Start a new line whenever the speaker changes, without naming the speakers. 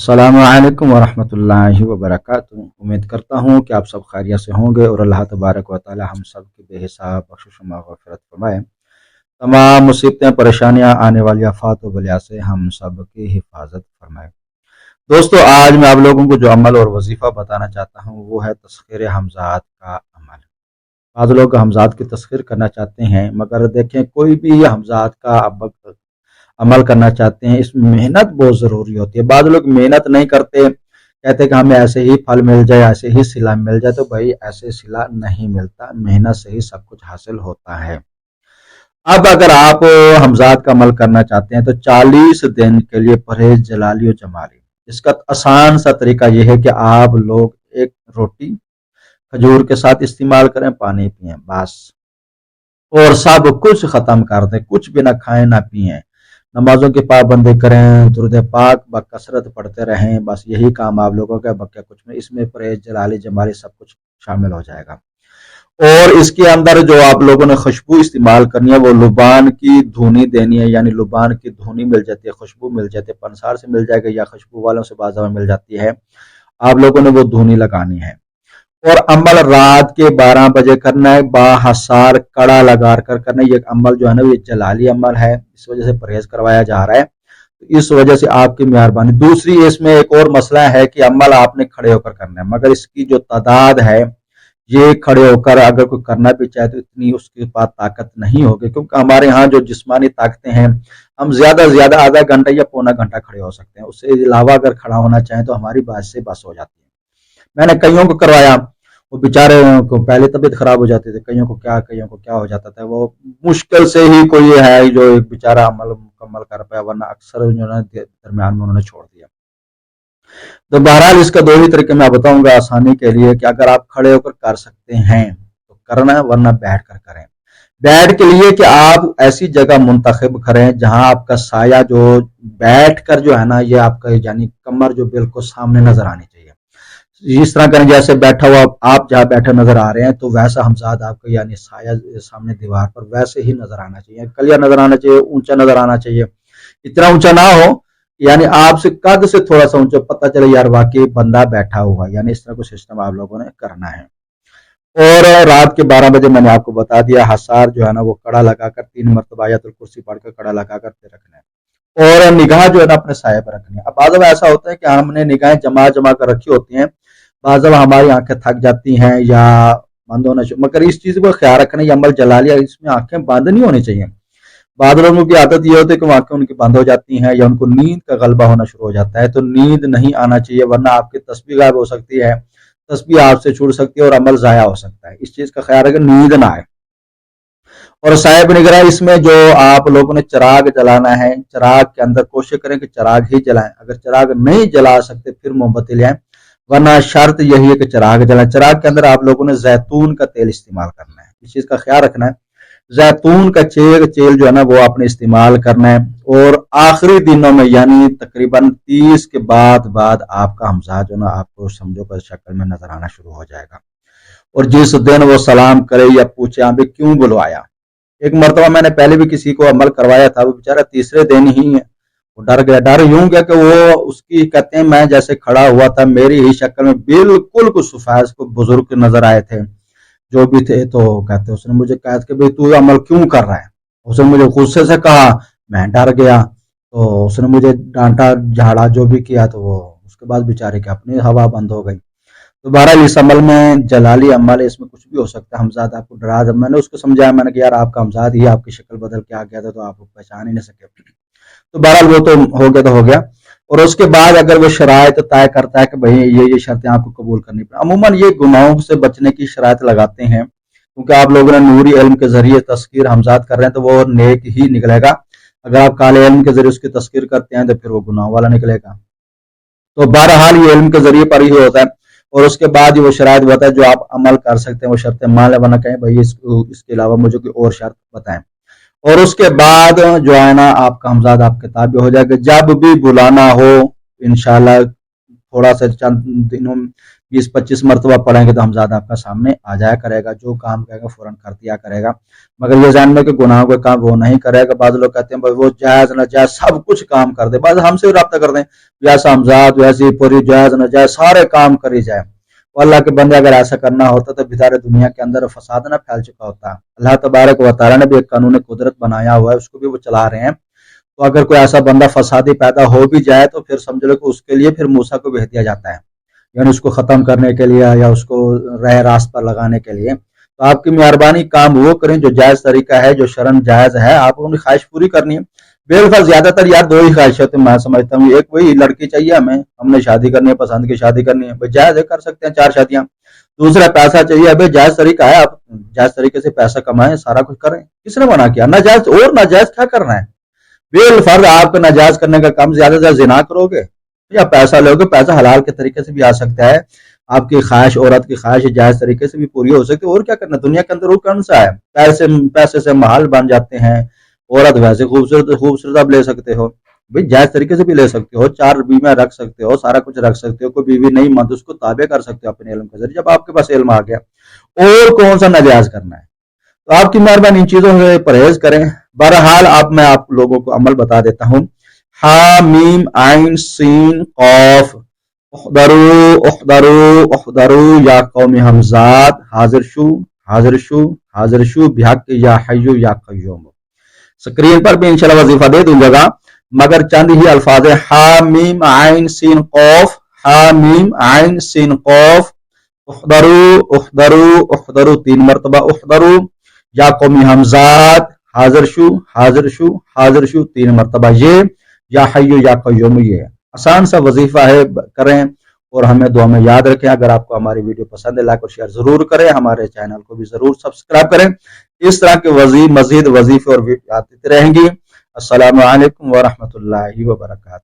अस्सलामु अलैकुम वरहमतुल्लाहि वबरकातुहू। उम्मीद करता हूँ कि आप सब खैरियत से होंगे और अल्लाह तबारक व तआला हम सब की बेहिसाब बख्शिश व मग़फ़िरत फरमाए। तमाम मुसीबतें परेशानियाँ आने वाली आफात व बलिया से हम सब की हिफाजत फरमाए। दोस्तों, आज मैं आप लोगों को जो अमल और वजीफ़ा बताना चाहता हूँ वो है तस्ख़ीर हमज़ात का अमल। बाद लोग हमज़ात की तस्ख़ीर करना चाहते हैं, मगर देखें कोई भी हमज़ात का अमल करना चाहते हैं, इसमें मेहनत बहुत ज़रूरी होती है। बाद लोग मेहनत नहीं करते, कहते हैं कि हमें ऐसे ही फल मिल जाए, ऐसे ही सिला मिल जाए। तो भाई ऐसे सिला नहीं मिलता, मेहनत से ही सब कुछ हासिल होता है। अब अगर आप हमज़ात का अमल करना चाहते हैं तो 40 दिन के लिए परहेज जलाली और जमाली। इसका आसान सा तरीका यह है कि आप लोग एक रोटी खजूर के साथ इस्तेमाल करें, पानी पिएं बस, और सब कुछ खत्म कर दें, कुछ भी ना खाएं ना पिएं। नमाजों की पाबंदी करें, दुरूद पाक बकसरत पढ़ते रहें, बस यही काम आप लोगों का, बक्या कुछ में। इसमें परहेज जलाली जमाली सब कुछ शामिल हो जाएगा। और इसके अंदर जो आप लोगों ने खुशबू इस्तेमाल करनी है वो लुबान की धुनी देनी है, यानी लुबान की धुनी मिल जाती है, खुशबू मिल जाती है, पंसार से मिल जाएगा या खुशबू वालों से बाजार में मिल जाती है। आप लोगों ने वो धुनी लगानी है। और अमल रात के 12 बजे करना है, बाहसार कड़ा लगा कर करना है। ये अमल जो है ना ये जलाली अमल है, इस वजह से परहेज करवाया जा रहा है, तो इस वजह से आपकी मेहरबानी। दूसरी इसमें एक और मसला है कि अमल आपने खड़े होकर करना है, मगर इसकी जो तादाद है ये खड़े होकर अगर कोई करना भी चाहे तो इतनी उसके पास ताकत नहीं होगी, क्योंकि हमारे यहाँ जो जिस्मानी ताकतें हैं हम ज्यादा से ज्यादा आधा घंटा या पौना घंटा खड़े हो सकते हैं। उससे अलावा अगर खड़ा होना चाहें तो हमारी बात से बस हो जाती है। मैंने कईयों को करवाया, वो बेचारे को पहले तबीयत खराब हो जाती थी, कईयों को क्या हो जाता था। वो मुश्किल से ही कोई है जो एक बेचारा अमल मुकम्मल कर पाया, वरना अक्सर दरमियान में उन्होंने छोड़ दिया। तो बहरहाल इसका दो ही तरीके मैं बताऊंगा आसानी के लिए, कि अगर आप खड़े होकर कर सकते हैं तो करना है, वरना बैठ कर करें। बैठ के लिए कि आप ऐसी जगह मुंतखब करें जहां आपका साया जो बैठ कर जो है ना ये आपका यानी कमर जो बिल्कुल सामने नजर आनी चाहिए। इस तरह करें जैसे बैठा हुआ आप जहाँ बैठे नजर आ रहे हैं, तो वैसा हमजाद आपको यानी साया सामने दीवार पर वैसे ही नजर आना चाहिए, कलिया नजर आना चाहिए, ऊंचा नजर आना चाहिए। इतना ऊंचा ना हो यानी आपसे कद से थोड़ा सा ऊंचा, पता चले यार वाकई बंदा बैठा हुआ, यानी इस तरह का सिस्टम आप लोगों ने करना है। और रात के 12 बजे मैंने आपको बता दिया, हसार जो है ना वो कड़ा लगाकर 3 मरतबा आयतुल कुर्सी पढ़कर कड़ा लगाकर फिर रखना है। और निगाह जो है ना अपने साये पर रखनी है। अब बाज़ ऐसा होता है कि हमने निगाहें जमा जमा कर रखी होती हैं, बाज़ हमारी आंखें थक जाती हैं या बंद होना चाहिए, मगर इस चीज को ख्याल रखना, ये अमल जला लिया, इसमें आंखें बंद नहीं होनी चाहिए। बाद लोगों की आदत ये होती है कि आंखें उनकी बंद हो जाती हैं या उनको नींद का गलबा होना शुरू हो जाता है, तो नींद नहीं आना चाहिए, वरना आपकी तस्बीह गायब हो सकती है, तस्बीह आपसे छूट सकती है और अमल जाया हो सकता है। इस चीज का ख्याल रखें, नींद ना आए। और साहिब निगरान इसमें जो आप लोगों ने चिराग जलाना है, चिराग के अंदर कोशिश करें कि चिराग ही जलाएं। अगर चिराग नहीं जला सकते फिर मोमबत्ती ले आएं, वरना शर्त यही है कि चिराग जलाएं। चिराग के अंदर आप लोगों ने जैतून का तेल इस्तेमाल करना है, इस चीज का ख्याल रखना है। जैतून का तेल जो है ना वो आपने इस्तेमाल करना है। और आखिरी दिनों में यानी तकरीबन 30 के बाद आपका हमजा जो ना आपको समझो पर शक्ल में नजर आना शुरू हो जाएगा। और जिस दिन वो सलाम करे या पूछे आप क्यों बुलवाया, एक मरतबा मैंने पहले भी किसी को अमल करवाया था, वो बेचारा तीसरे दिन ही वो डर गया। डर यूं गया कि वो उसकी कहते हैं मैं जैसे खड़ा हुआ था मेरी ही शक्ल में बिल्कुल कुछ सफाज को बुजुर्ग नजर आए थे जो भी थे, तो कहते उसने मुझे कहा कि भाई तू अमल क्यों कर रहा है। उसने मुझे गुस्से से कहा, मैं डर गया, तो उसने मुझे डांटा झाड़ा जो भी किया, तो वो उसके बाद बेचारे की अपनी हवा बंद हो गई। तो बहरहाल इस अमल में जलाली अमल है, इसमें कुछ भी हो सकता है। हमजाद आपको डरा, जब मैंने उसको समझाया, मैंने कहा यार आपका हमजाद ही आपकी शक्ल बदल के आ गया था, तो आप पहचान ही नहीं सके। तो बहरहाल वो तो हो गया तो हो गया। और उसके बाद अगर वो शराइत तय करता है कि भाई ये शर्तें आपको कबूल करनी पड़े, अमूमन ये गुनाहों से बचने की शराइत लगाते हैं, क्योंकि आप लोगों ने नूरी इल्म के जरिए तस्कीर हमजाद कर रहे हैं तो वो नेक ही निकलेगा। अगर आप काले इल्म के जरिए उसकी तस्कीर करते हैं तो फिर वो गुनाह वाला निकलेगा। तो बहरहाल ये इल्म के जरिए पर ही होता है। और उसके बाद वो शराइत बताता है जो आप अमल कर सकते हैं, वो शर्तें मान ले, वरना कहें भाई इसके अलावा मुझे कोई और शर्त बताएं। और उसके बाद जो है ना आपका हमजाद आपके ताबे हो जाएगा। जब भी बुलाना हो इंशाल्लाह थोड़ा सा चंद दिनों 20-25 मरतबा पढ़ेंगे तो हम ज़्यादा आपका सामने आ जाया करेगा, जो काम करेगा फ़ौरन कर दिया करेगा। मगर ये जान लो कि गुनाहों के काम वो नहीं करेगा। बाद लोग कहते हैं भाई वो जायज़ नाजायज़ सब कुछ काम कर दे, बस हमसे रब्ता कर दें, वैसा हमजाद वैसी पूरी जायज़ नाजायज़ सारे काम करी जाए। तो अल्लाह के बंदे अगर ऐसा करना होता तो बेचारे दुनिया के अंदर फसाद ना फैल चुका होता। अल्लाह तबारक व तआला ने भी एक कानून कुदरत बनाया हुआ है, उसको भी वो चला रहे हैं। तो अगर कोई ऐसा बंदा फसादी पैदा हो भी जाए तो फिर समझ लो कि उसके लिए फिर मूसा को भेज दिया जाता है, यानी उसको ख़त्म करने के लिए या उसको राह रास्त पर लगाने के लिए। तो आपकी मेहरबानी काम वो करें जो जायज़ तरीका है, जो शरन जायज़ है, आप उनकी ख्वाहिश पूरी करनी है। बेवफा ज्यादातर यार दो ही ख्वाहिश होती है मैं समझता हूँ, एक वही लड़की चाहिए हमें, हमने शादी करनी है, पसंद की शादी करनी है, भाई जायज़ है कर सकते हैं 4 शादियां। दूसरा पैसा चाहिए, अबे जायज़ तरीका है, आप जायज़ तरीके से पैसा कमाएं, सारा कुछ करें, किसने मना किया? नाजायज़ और नाजायज़ क्या करना है? बेलफर्ज आपका नाजायज करने का काम, ज्यादा से ज्यादा जिना करोगे या पैसा लोगे, पैसा हलाल के तरीके से भी आ सकता है। आपकी ख्वाहिश, औरत की ख्वाहिश जायज तरीके से भी पूरी हो सकती है। और क्या करना दुनिया के अंदर, वो कौन सा है? पैसे से महल बन जाते हैं, औरत वैसे खूबसूरत खूबसूरत आप ले सकते हो, भाई जायज तरीके से भी ले सकते हो, 4 बीवियां रख सकते हो, सारा कुछ रख सकते हो, कोई बीवी नहीं मन तो उसको ताबे कर सकते हो अपने इल्म के जरिए, जब आपके पास इल्म आ गया। और कौन सा नाजायज करना है? तो आपकी मेहरबानी इन चीजों से परहेज करें। बहरहाल अब मैं आप लोगों को अमल बता देता हूँ। हा मीम आइन सीन कौफ उखदरू उखदरू उखदरू या कौमी हमजाद हाजिर शू हाजिर शू हाजिर शू बिहक या हय्यू या कय्यूम। स्क्रीन पर भी इंशाल्लाह वजीफा दे दूंगा, मगर चंद ही अल्फाज है। हा मीम आइन सीन कौफ, हा मीम आइन सीन कौफ उखदरू उखदरू उखदरू 3 मरतबा उखदरू या कौमी हमजाद हाजिर शू हाजिर शू हाजिर शू 3 मरतबा ये, या हय्यू या कय्यूम। ये आसान सा वजीफा है, करें और हमें दुआ में याद रखें। अगर आपको हमारी वीडियो पसंद है लाइक और शेयर जरूर करें, हमारे चैनल को भी जरूर सब्सक्राइब करें। इस तरह के मजीद वजीफे और वीडियो आती रहेंगी। अस्सलामु अलैकुम व रहमतुल्लाहि व बरकातहू।